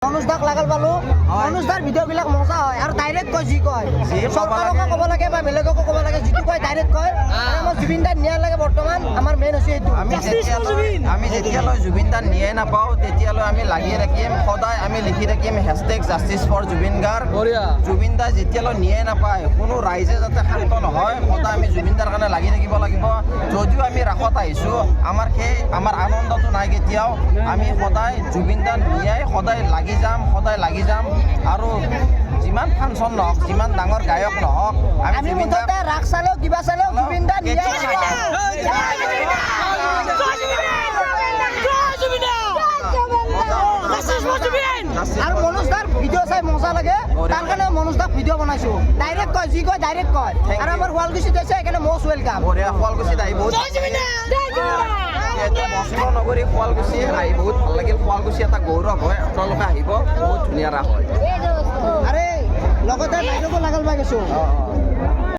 মনোজ দাক লাগাল পালো মনোজ দাৰ ভিডিঅ'বিলাক মজা হয় আৰু ডাইৰেক্ট কয় যি কয় চৰকাৰকো ক'ব লাগে বা বেলেগকো ক'ব লাগে যিটো কয় ডাইৰেক্ট কয় আৰু আমাৰ জুবিন দাক নিয়াৰ লাগে বৰ্তমান আমাৰ মেইন হৈছে এইটো আমি যেতিয়ালৈ জুবিন দাক নিয়াই নাপাওঁ তেতিয়ালৈ আমি লাগি থাকিম সদায় আমি লিখি থাকিম #জাষ্টিছ ফৰ জুবিন গাৰ্গ জুবিন দা যেতিয়ালৈ নিয়াই নাপায় কোনো ৰাইজে যাতে শান্ত নহয় সদায় আমি জুবিন দাৰ কাৰণে লাগি থাকিব লাগিব যদিও আমি ৰাসত আহিছোঁ আমাৰ আনন্দটো নাই কেতিয়াও আমি সদায় জুবিন দাক নিয়াই সদায় লাগি যাম আৰু যিমান ফাংচন নহওক যিমান ডাঙৰ গায়ক নহওক আমি মুঠতে ৰাস চালেও কিবা চালেও জুবিন দা নিয়াই আৰু মনোজ দাৰ ভিডিঅ' চাই মজা লাগে তাৰ কাৰণে মনোজ দাক ভিডিঅ' বনাইছোঁ ডাইৰেক্ট কয় যি কয় ডাইৰেক্ট কয় আৰু আমাৰ শুৱালকুছিত আছে সেইকাৰণে মষ্ট ৱেলকাম শুৱালকুছিত আহি বহুত মচলা নগৰী শুৱালকুছি আহি বহুত ভাল লাগিল শুৱালকুছি এটা গৌৰৱ হয় আপোনালোকে আহিব বহুত ধুনীয়া ৰাস হয় আৰে লগতে বাইদেউকো লাগাল পাই গৈছোঁ